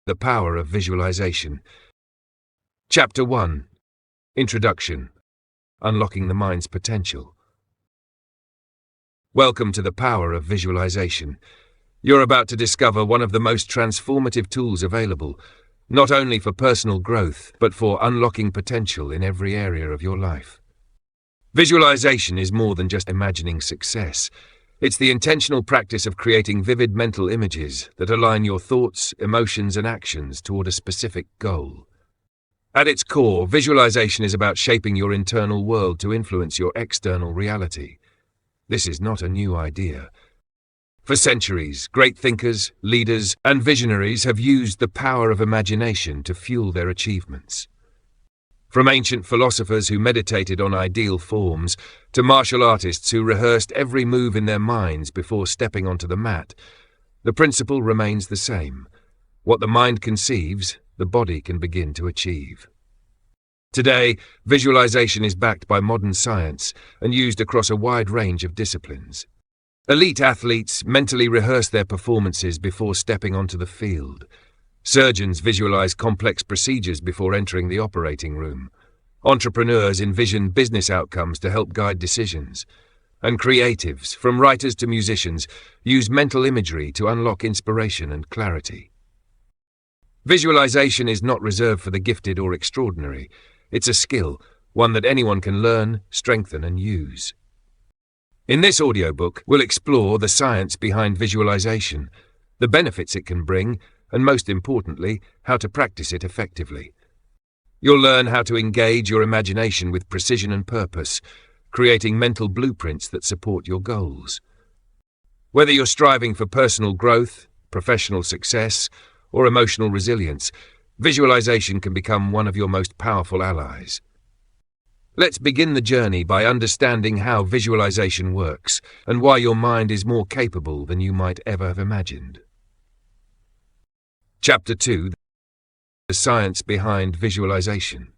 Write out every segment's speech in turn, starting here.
The Power of Visualization. Chapter 1. Introduction. Unlocking the Mind's Potential. Welcome to the Power of Visualization. You're about to discover one of the most transformative tools available, not only for personal growth, but for unlocking potential in every area of your life. Visualization is more than just imagining success. It's the intentional practice of creating vivid mental images that align your thoughts, emotions, and actions toward a specific goal. At its core, visualization is about shaping your internal world to influence your external reality. This is not a new idea. For centuries, great thinkers, leaders, and visionaries have used the power of imagination to fuel their achievements. From ancient philosophers who meditated on ideal forms, to martial artists who rehearsed every move in their minds before stepping onto the mat, the principle remains the same. What the mind conceives, the body can begin to achieve. Today, visualization is backed by modern science and used across a wide range of disciplines. Elite athletes mentally rehearse their performances before stepping onto the field. Surgeons visualize complex procedures before entering the operating room. Entrepreneurs envision business outcomes to help guide decisions. And creatives, from writers to musicians, use mental imagery to unlock inspiration and clarity. Visualization is not reserved for the gifted or extraordinary. It's a skill, one that anyone can learn, strengthen, and use. In this audiobook, we'll explore the science behind visualization, the benefits it can bring, and most importantly, how to practice it effectively. You'll learn how to engage your imagination with precision and purpose, creating mental blueprints that support your goals. Whether you're striving for personal growth, professional success, or emotional resilience, visualization can become one of your most powerful allies. Let's begin the journey by understanding how visualization works and why your mind is more capable than you might ever have imagined. Chapter 2. The Science Behind Visualization.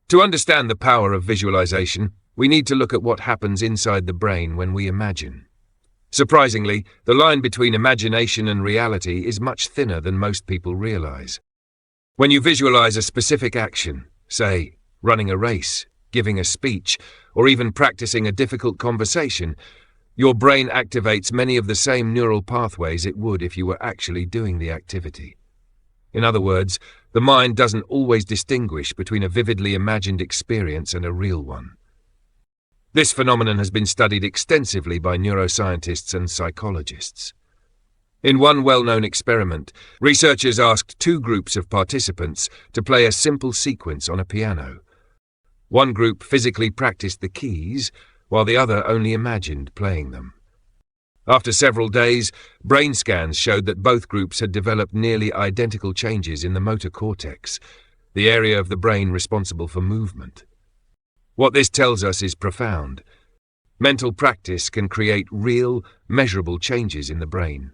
To understand the power of visualization, we need to look at what happens inside the brain when we imagine. Surprisingly, the line between imagination and reality is much thinner than most people realize. When you visualize a specific action, say, running a race, giving a speech, or even practicing a difficult conversation, your brain activates many of the same neural pathways it would if you were actually doing the activity. In other words, the mind doesn't always distinguish between a vividly imagined experience and a real one. This phenomenon has been studied extensively by neuroscientists and psychologists. In one well-known experiment, researchers asked two groups of participants to play a simple sequence on a piano. One group physically practiced the keys, while the other only imagined playing them. After several days, brain scans showed that both groups had developed nearly identical changes in the motor cortex, the area of the brain responsible for movement. What this tells us is profound. Mental practice can create real, measurable changes in the brain.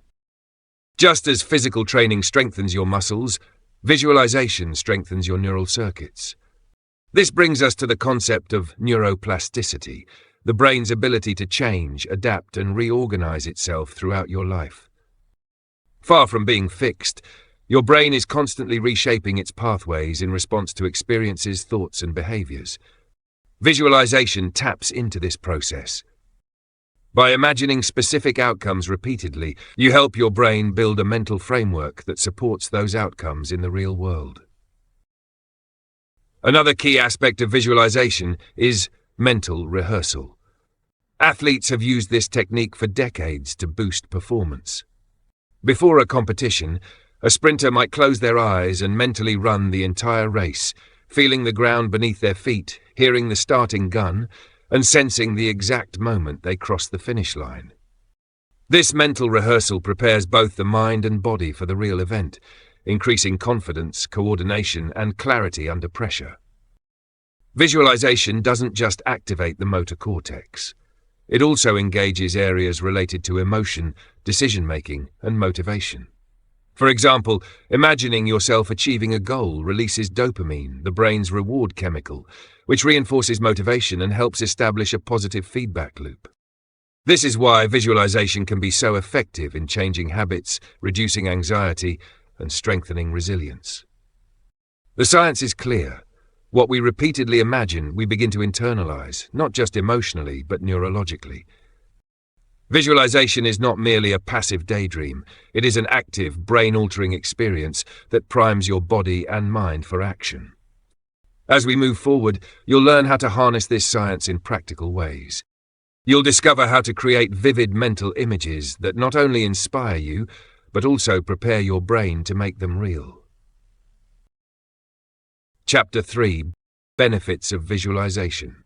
Just as physical training strengthens your muscles, visualization strengthens your neural circuits. This brings us to the concept of neuroplasticity, the brain's ability to change, adapt, and reorganize itself throughout your life. Far from being fixed, your brain is constantly reshaping its pathways in response to experiences, thoughts, and behaviors. Visualization taps into this process. By imagining specific outcomes repeatedly, you help your brain build a mental framework that supports those outcomes in the real world. Another key aspect of visualization is mental rehearsal. Athletes have used this technique for decades to boost performance. Before a competition, a sprinter might close their eyes and mentally run the entire race, feeling the ground beneath their feet, hearing the starting gun, and sensing the exact moment they cross the finish line. This mental rehearsal prepares both the mind and body for the real event, increasing confidence, coordination, and clarity under pressure. Visualization doesn't just activate the motor cortex. It also engages areas related to emotion, decision-making, and motivation. For example, imagining yourself achieving a goal releases dopamine, the brain's reward chemical, which reinforces motivation and helps establish a positive feedback loop. This is why visualization can be so effective in changing habits, reducing anxiety, and strengthening resilience. The science is clear. What we repeatedly imagine, we begin to internalize, not just emotionally, but neurologically. Visualization is not merely a passive daydream. It is an active, brain-altering experience that primes your body and mind for action. As we move forward, you'll learn how to harness this science in practical ways. You'll discover how to create vivid mental images that not only inspire you, but also prepare your brain to make them real. Chapter 3: Benefits of Visualization.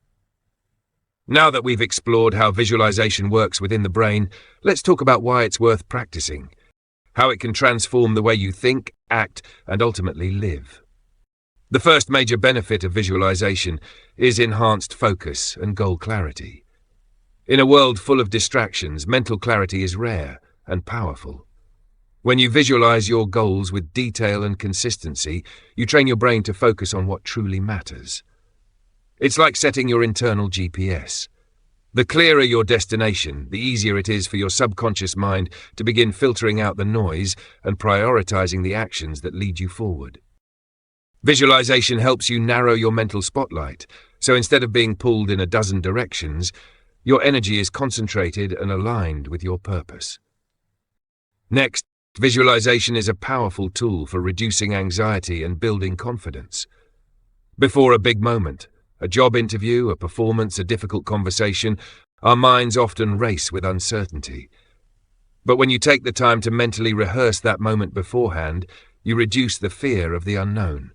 Now that we've explored how visualization works within the brain, let's talk about why it's worth practicing, how it can transform the way you think, act, and ultimately live. The first major benefit of visualization is enhanced focus and goal clarity. In a world full of distractions, mental clarity is rare and powerful. When you visualize your goals with detail and consistency, you train your brain to focus on what truly matters. It's like setting your internal GPS. The clearer your destination, the easier it is for your subconscious mind to begin filtering out the noise and prioritizing the actions that lead you forward. Visualization helps you narrow your mental spotlight, so instead of being pulled in a dozen directions, your energy is concentrated and aligned with your purpose. Next, visualization is a powerful tool for reducing anxiety and building confidence. Before a big moment, a job interview, a performance, a difficult conversation, our minds often race with uncertainty. But when you take the time to mentally rehearse that moment beforehand, you reduce the fear of the unknown.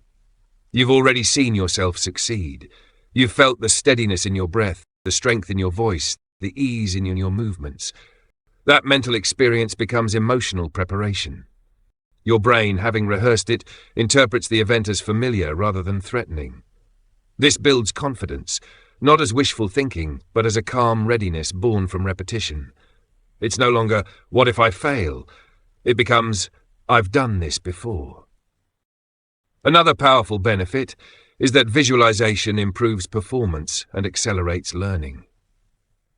You've already seen yourself succeed. You've felt the steadiness in your breath, the strength in your voice, the ease in your movements. That mental experience becomes emotional preparation. Your brain, having rehearsed it, interprets the event as familiar rather than threatening. This builds confidence, not as wishful thinking, but as a calm readiness born from repetition. It's no longer, "What if I fail?" It becomes, "I've done this before." Another powerful benefit is that visualization improves performance and accelerates learning.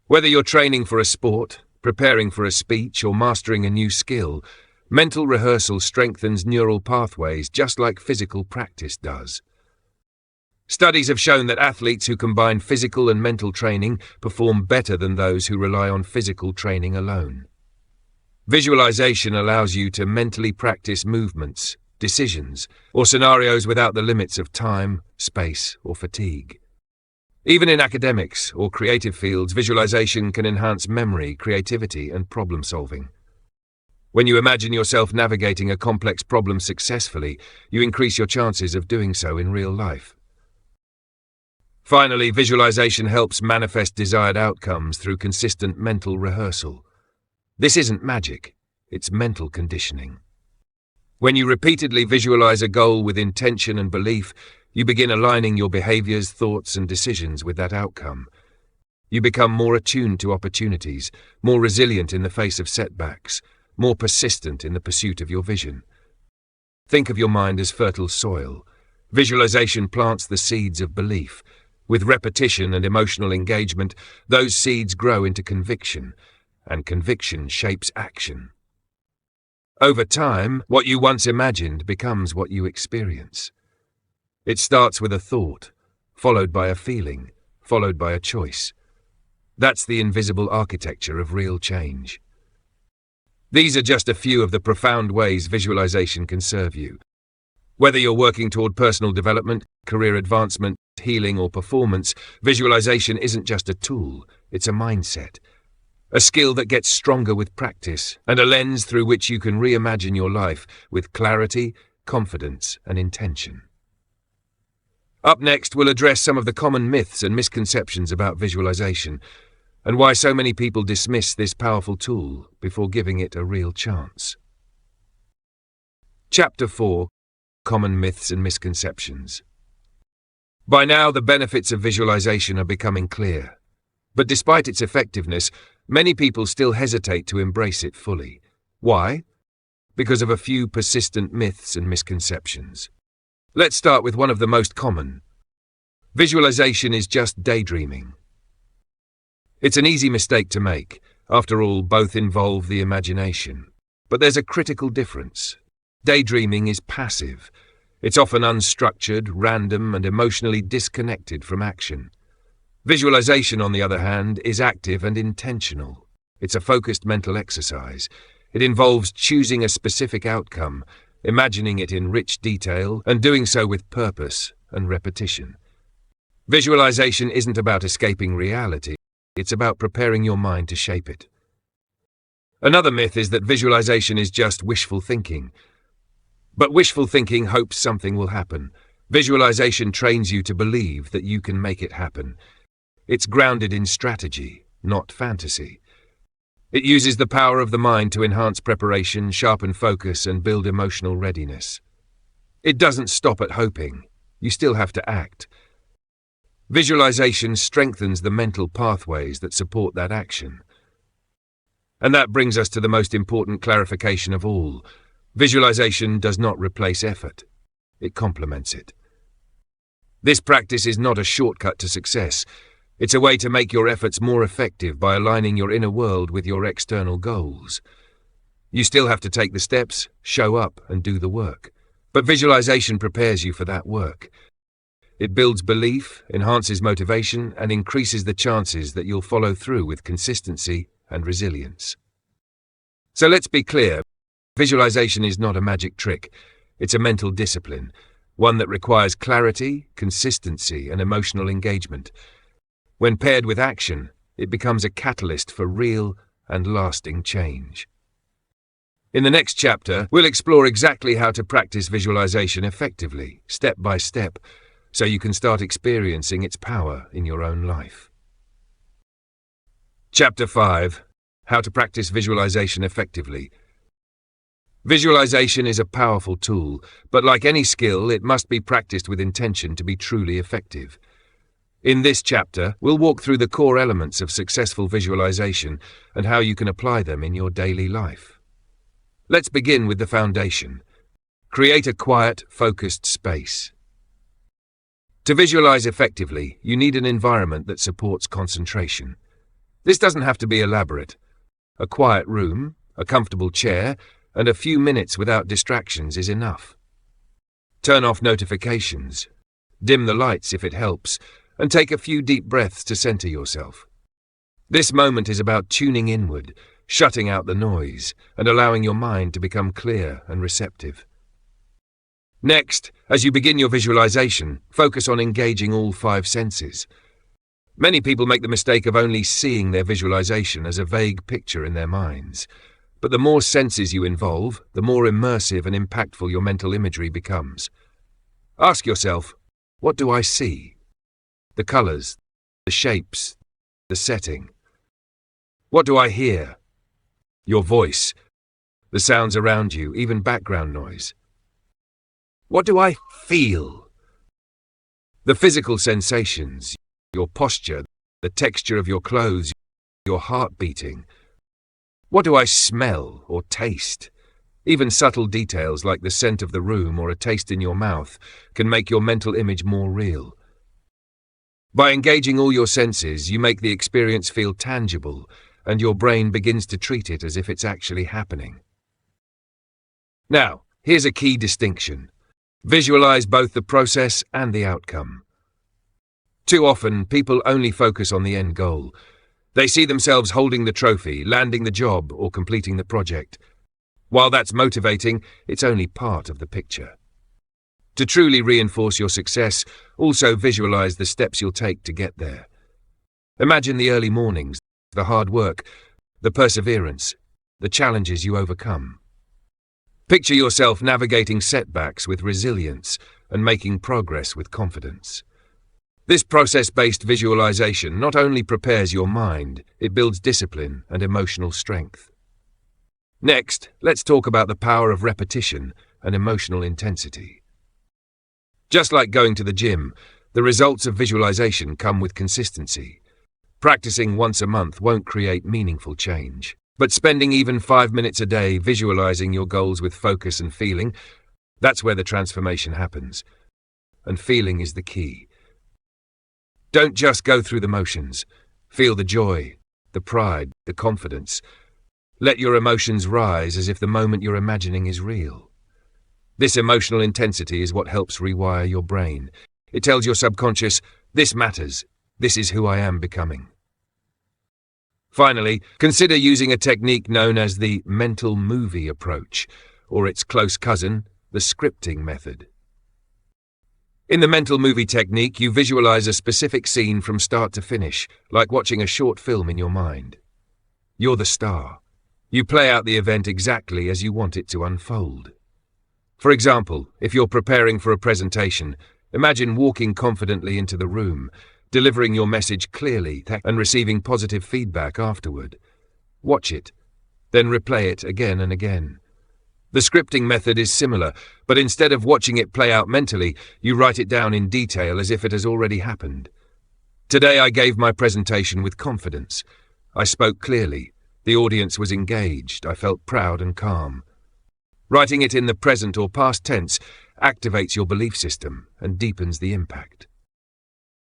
Whether you're training for a sport, preparing for a speech, or mastering a new skill, mental rehearsal strengthens neural pathways just like physical practice does. Studies have shown that athletes who combine physical and mental training perform better than those who rely on physical training alone. Visualization allows you to mentally practice movements, decisions, or scenarios without the limits of time, space, or fatigue. Even in academics or creative fields, visualization can enhance memory, creativity, and problem-solving. When you imagine yourself navigating a complex problem successfully, you increase your chances of doing so in real life. Finally, visualization helps manifest desired outcomes through consistent mental rehearsal. This isn't magic, it's mental conditioning. When you repeatedly visualize a goal with intention and belief, you begin aligning your behaviors, thoughts, and decisions with that outcome. You become more attuned to opportunities, more resilient in the face of setbacks, more persistent in the pursuit of your vision. Think of your mind as fertile soil. Visualization plants the seeds of belief. With repetition and emotional engagement, those seeds grow into conviction, and conviction shapes action. Over time, what you once imagined becomes what you experience. It starts with a thought, followed by a feeling, followed by a choice. That's the invisible architecture of real change. These are just a few of the profound ways visualization can serve you. Whether you're working toward personal development, career advancement, healing, or performance, visualization isn't just a tool, it's a mindset. A skill that gets stronger with practice, and a lens through which you can reimagine your life with clarity, confidence, and intention. Up next, we'll address some of the common myths and misconceptions about visualization, and why so many people dismiss this powerful tool before giving it a real chance. Chapter 4: Common Myths and Misconceptions. By now, the benefits of visualization are becoming clear. But despite its effectiveness, many people still hesitate to embrace it fully. Why? Because of a few persistent myths and misconceptions. Let's start with one of the most common. Visualization is just daydreaming. It's an easy mistake to make. After all, both involve the imagination. But there's a critical difference. Daydreaming is passive. It's often unstructured, random, and emotionally disconnected from action. Visualization, on the other hand, is active and intentional. It's a focused mental exercise. It involves choosing a specific outcome, imagining it in rich detail, and doing so with purpose and repetition. Visualization isn't about escaping reality. It's about preparing your mind to shape it. Another myth is that visualization is just wishful thinking. But wishful thinking hopes something will happen. Visualization trains you to believe that you can make it happen. It's grounded in strategy, not fantasy. It uses the power of the mind to enhance preparation, sharpen focus, and build emotional readiness. It doesn't stop at hoping. You still have to act. Visualization strengthens the mental pathways that support that action. And that brings us to the most important clarification of all. Visualization does not replace effort. It complements it. This practice is not a shortcut to success. It's a way to make your efforts more effective by aligning your inner world with your external goals. You still have to take the steps, show up, and do the work. But visualization prepares you for that work. It builds belief, enhances motivation, and increases the chances that you'll follow through with consistency and resilience. So let's be clear. Visualization is not a magic trick. It's a mental discipline, one that requires clarity, consistency, and emotional engagement. When paired with action, it becomes a catalyst for real and lasting change. In the next chapter, we'll explore exactly how to practice visualization effectively, step by step, so you can start experiencing its power in your own life. Chapter 5: How to practice visualization effectively. Visualization is a powerful tool, but like any skill, it must be practiced with intention to be truly effective. In this chapter, we'll walk through the core elements of successful visualization and how you can apply them in your daily life. Let's begin with the foundation. Create a quiet, focused space. To visualize effectively, you need an environment that supports concentration. This doesn't have to be elaborate. A quiet room, a comfortable chair, and a few minutes without distractions is enough. Turn off notifications, dim the lights if it helps, and take a few deep breaths to center yourself. This moment is about tuning inward, shutting out the noise, and allowing your mind to become clear and receptive. Next, as you begin your visualization, focus on engaging all 5 senses. Many people make the mistake of only seeing their visualization as a vague picture in their minds. But the more senses you involve, the more immersive and impactful your mental imagery becomes. Ask yourself, what do I see? The colors, the shapes, the setting. What do I hear? Your voice, the sounds around you, even background noise. What do I feel? The physical sensations, your posture, the texture of your clothes, your heart beating. What do I smell or taste? Even subtle details like the scent of the room or a taste in your mouth can make your mental image more real. By engaging all your senses, you make the experience feel tangible, and your brain begins to treat it as if it's actually happening. Now, here's a key distinction. Visualize both the process and the outcome. Too often, people only focus on the end goal. They see themselves holding the trophy, landing the job, or completing the project. While that's motivating, it's only part of the picture. To truly reinforce your success, also visualize the steps you'll take to get there. Imagine the early mornings, the hard work, the perseverance, the challenges you overcome. Picture yourself navigating setbacks with resilience and making progress with confidence. This process-based visualization not only prepares your mind, it builds discipline and emotional strength. Next, let's talk about the power of repetition and emotional intensity. Just like going to the gym, the results of visualization come with consistency. Practicing once a month won't create meaningful change, but spending even 5 minutes a day visualizing your goals with focus and feeling, that's where the transformation happens. And feeling is the key. Don't just go through the motions. Feel the joy, the pride, the confidence. Let your emotions rise as if the moment you're imagining is real. This emotional intensity is what helps rewire your brain. It tells your subconscious, this matters, this is who I am becoming. Finally, consider using a technique known as the mental movie approach, or its close cousin, the scripting method. In the mental movie technique, you visualize a specific scene from start to finish, like watching a short film in your mind. You're the star. You play out the event exactly as you want it to unfold. For example, if you're preparing for a presentation, imagine walking confidently into the room, delivering your message clearly and receiving positive feedback afterward. Watch it, then replay it again and again. The scripting method is similar, but instead of watching it play out mentally, you write it down in detail as if it has already happened. Today I gave my presentation with confidence. I spoke clearly. The audience was engaged. I felt proud and calm. Writing it in the present or past tense activates your belief system and deepens the impact.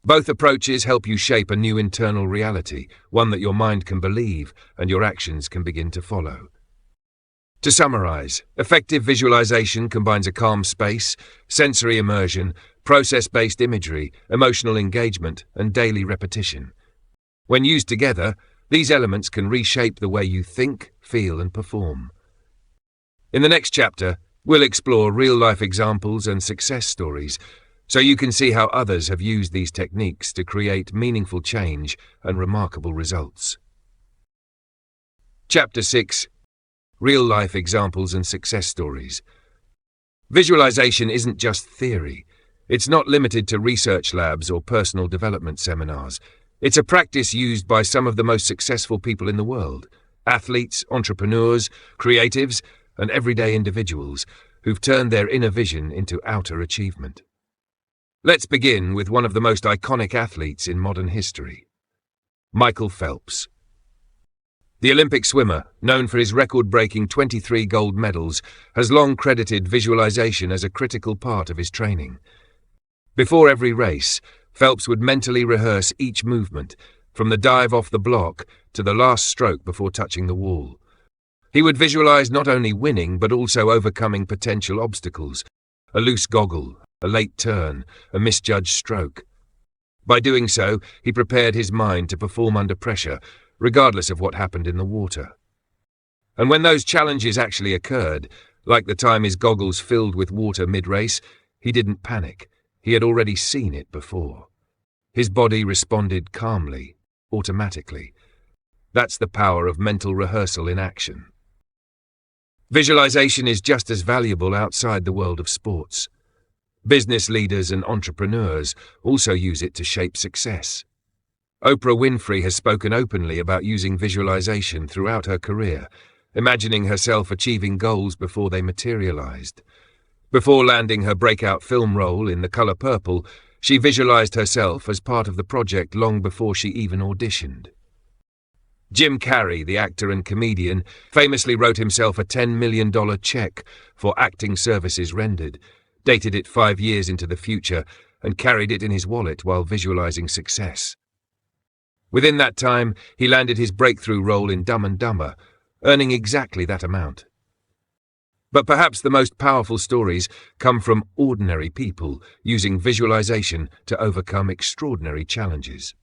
Both approaches help you shape a new internal reality, one that your mind can believe and your actions can begin to follow. To summarize, effective visualization combines a calm space, sensory immersion, process-based imagery, emotional engagement, and daily repetition. When used together, these elements can reshape the way you think, feel, and perform. In the next chapter, we'll explore real-life examples and success stories, so you can see how others have used these techniques to create meaningful change and remarkable results. Chapter 6. Real-life examples and success stories. Visualization isn't just theory. It's not limited to research labs or personal development seminars. It's a practice used by some of the most successful people in the world: athletes, entrepreneurs, creatives, and everyday individuals who've turned their inner vision into outer achievement. Let's begin with one of the most iconic athletes in modern history, Michael Phelps. The Olympic swimmer, known for his record-breaking 23 gold medals, has long credited visualization as a critical part of his training. Before every race, Phelps would mentally rehearse each movement, from the dive off the block to the last stroke before touching the wall. He would visualize not only winning but also overcoming potential obstacles: a loose goggle, a late turn, a misjudged stroke. By doing so, he prepared his mind to perform under pressure, regardless of what happened in the water. And when those challenges actually occurred, like the time his goggles filled with water mid-race, he didn't panic. He had already seen it before. His body responded calmly, automatically. That's the power of mental rehearsal in action. Visualization is just as valuable outside the world of sports. Business leaders and entrepreneurs also use it to shape success. Oprah Winfrey has spoken openly about using visualization throughout her career, imagining herself achieving goals before they materialized. Before landing her breakout film role in The Color Purple, she visualized herself as part of the project long before she even auditioned. Jim Carrey, the actor and comedian, famously wrote himself a $10 million check for acting services rendered, dated it 5 years into the future, and carried it in his wallet while visualizing success. Within that time, he landed his breakthrough role in Dumb and Dumber, earning exactly that amount. But perhaps the most powerful stories come from ordinary people using visualization to overcome extraordinary challenges.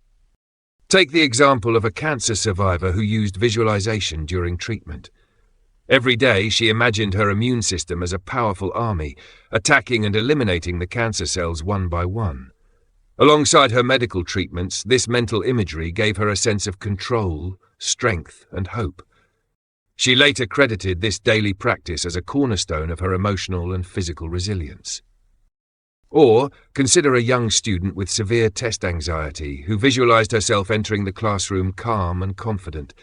Take the example of a cancer survivor who used visualization during treatment. Every day, she imagined her immune system as a powerful army, attacking and eliminating the cancer cells one by one. Alongside her medical treatments, this mental imagery gave her a sense of control, strength, and hope. She later credited this daily practice as a cornerstone of her emotional and physical resilience. Or consider a young student with severe test anxiety who visualized herself entering the classroom calm and confident.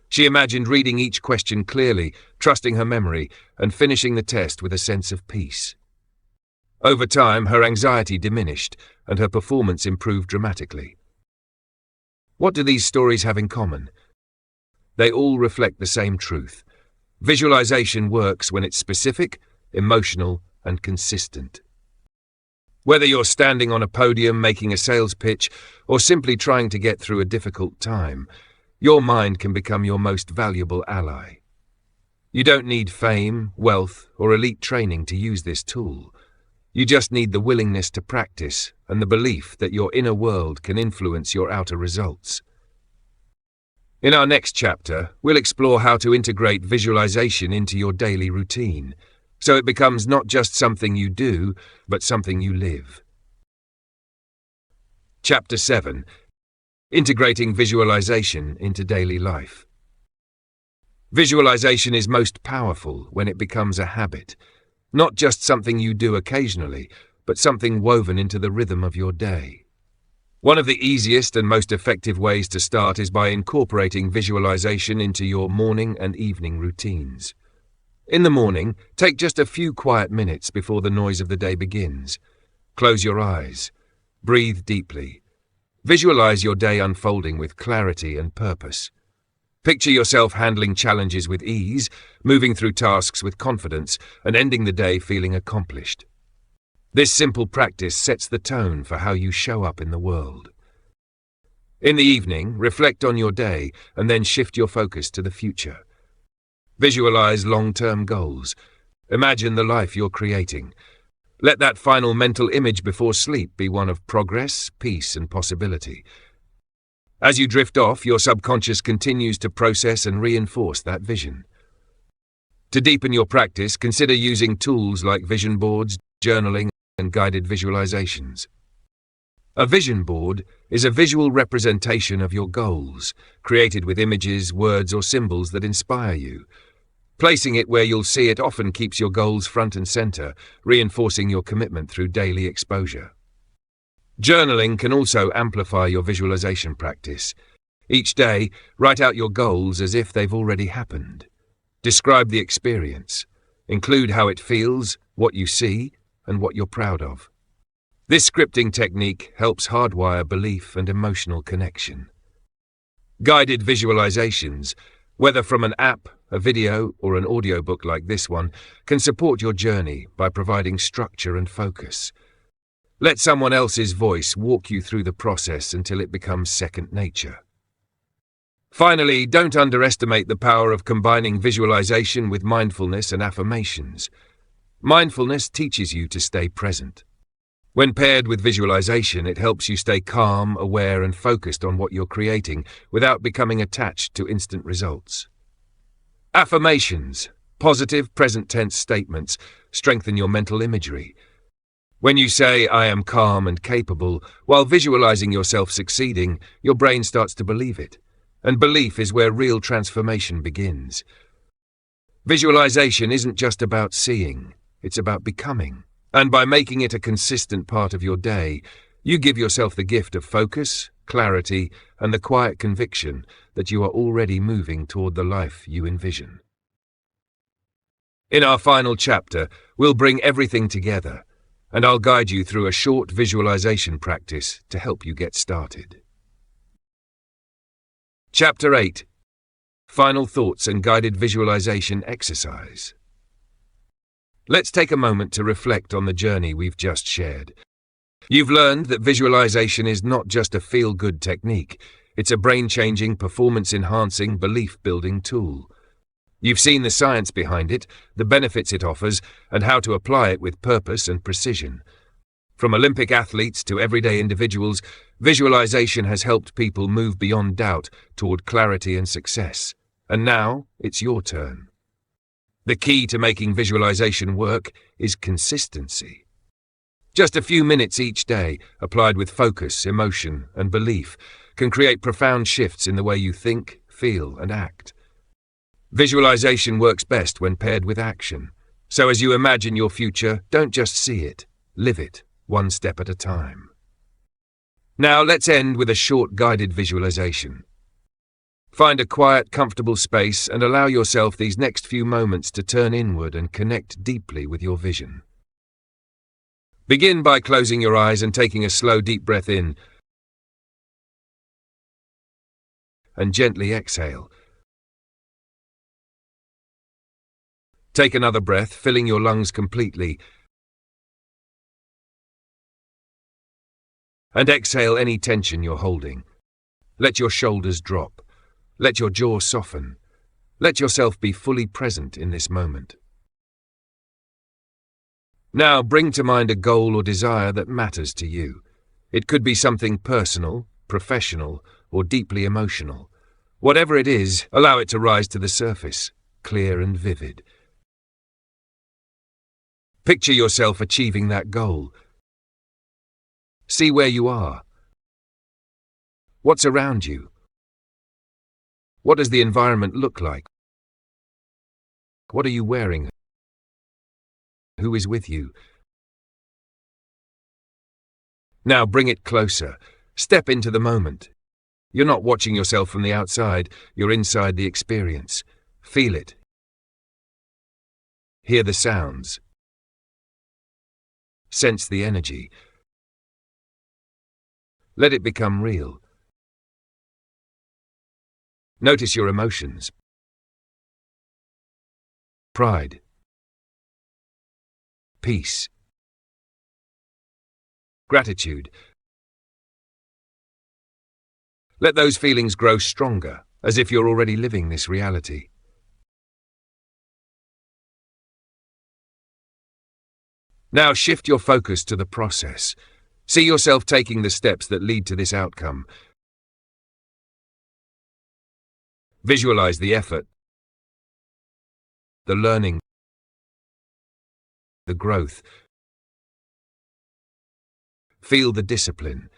She imagined reading each question clearly, trusting her memory, and finishing the test with a sense of peace. Over time, her anxiety diminished, and her performance improved dramatically. What do these stories have in common? They all reflect the same truth. Visualization works when it's specific, emotional, and consistent. Whether you're standing on a podium making a sales pitch or simply trying to get through a difficult time, your mind can become your most valuable ally. You don't need fame, wealth, or elite training to use this tool. You just need the willingness to practice and the belief that your inner world can influence your outer results. In our next chapter, we'll explore how to integrate visualization into your daily routine, so it becomes not just something you do, but something you live. Chapter 7. Integrating visualization into daily life. Visualization is most powerful when it becomes a habit, not just something you do occasionally, but something woven into the rhythm of your day. One of the easiest and most effective ways to start is by incorporating visualization into your morning and evening routines. In the morning, take just a few quiet minutes before the noise of the day begins. Close your eyes. Breathe deeply. Visualize your day unfolding with clarity and purpose. Picture yourself handling challenges with ease, moving through tasks with confidence, and ending the day feeling accomplished. This simple practice sets the tone for how you show up in the world. In the evening, reflect on your day and then shift your focus to the future. Visualize long-term goals. Imagine the life you're creating. Let that final mental image before sleep be one of progress, peace, and possibility. As you drift off, your subconscious continues to process and reinforce that vision. To deepen your practice, consider using tools like vision boards, journaling, and guided visualizations. A vision board is a visual representation of your goals, created with images, words, or symbols that inspire you. Placing it where you'll see it often keeps your goals front and center, reinforcing your commitment through daily exposure. Journaling can also amplify your visualization practice. Each day, write out your goals as if they've already happened. Describe the experience. Include how it feels, what you see, and what you're proud of. This scripting technique helps hardwire belief and emotional connection. Guided visualizations, whether from an app, a video, or an audiobook like this one, can support your journey by providing structure and focus. Let someone else's voice walk you through the process until it becomes second nature. Finally, don't underestimate the power of combining visualization with mindfulness and affirmations. Mindfulness teaches you to stay present. When paired with visualization, it helps you stay calm, aware, and focused on what you're creating without becoming attached to instant results. Affirmations, positive present tense statements, strengthen your mental imagery. When you say, "I am calm and capable," while visualizing yourself succeeding, your brain starts to believe it. And belief is where real transformation begins. Visualization isn't just about seeing, it's about becoming. And by making it a consistent part of your day, you give yourself the gift of focus, clarity, and the quiet conviction that you are already moving toward the life you envision. In our final chapter, we'll bring everything together, and I'll guide you through a short visualization practice to help you get started. Chapter 8. Final Thoughts and Guided Visualization Exercise. Let's take a moment to reflect on the journey we've just shared. You've learned that visualization is not just a feel-good technique, it's a brain-changing, performance-enhancing, belief-building tool. You've seen the science behind it, the benefits it offers, and how to apply it with purpose and precision. From Olympic athletes to everyday individuals, visualization has helped people move beyond doubt toward clarity and success. And now, it's your turn. The key to making visualization work is consistency. Just a few minutes each day, applied with focus, emotion, and belief, can create profound shifts in the way you think, feel, and act. Visualization works best when paired with action. So as you imagine your future, don't just see it, live it, one step at a time. Now let's end with a short guided visualization. Find a quiet, comfortable space and allow yourself these next few moments to turn inward and connect deeply with your vision. Begin by closing your eyes and taking a slow, deep breath in, and gently exhale. Take another breath, filling your lungs completely, and exhale any tension you're holding. Let your shoulders drop. Let your jaw soften. Let yourself be fully present in this moment. Now bring to mind a goal or desire that matters to you. It could be something personal, professional, or deeply emotional. Whatever it is, allow it to rise to the surface, clear and vivid. Picture yourself achieving that goal. See where you are. What's around you? What does the environment look like? What are you wearing? Who is with you? Now bring it closer. Step into the moment. You're not watching yourself from the outside, you're inside the experience. Feel it. Hear the sounds. Sense the energy. Let it become real. Notice your emotions. Pride. Peace. Gratitude. Let those feelings grow stronger, as if you're already living this reality. Now shift your focus to the process. See yourself taking the steps that lead to this outcome. Visualize the effort, the learning, the growth. Feel the discipline,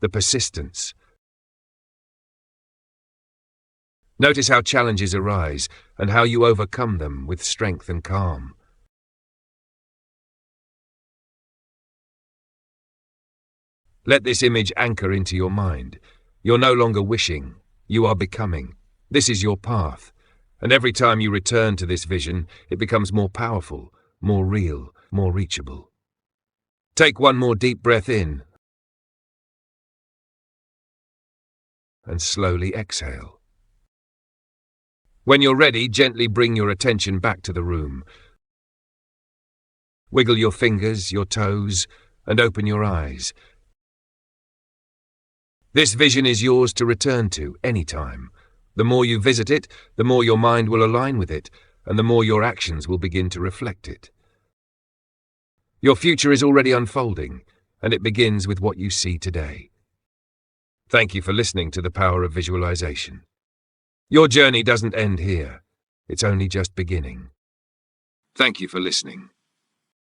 the persistence. Notice how challenges arise and how you overcome them with strength and calm. Let this image anchor into your mind. You're no longer wishing, you are becoming. This is your path, and every time you return to this vision, it becomes more powerful, more real, more reachable. Take one more deep breath in, and slowly exhale. When you're ready, gently bring your attention back to the room. Wiggle your fingers, your toes, and open your eyes. This vision is yours to return to anytime. The more you visit it, the more your mind will align with it, and the more your actions will begin to reflect it. Your future is already unfolding, and it begins with what you see today. Thank you for listening to The Power of Visualization. Your journey doesn't end here. It's only just beginning. Thank you for listening.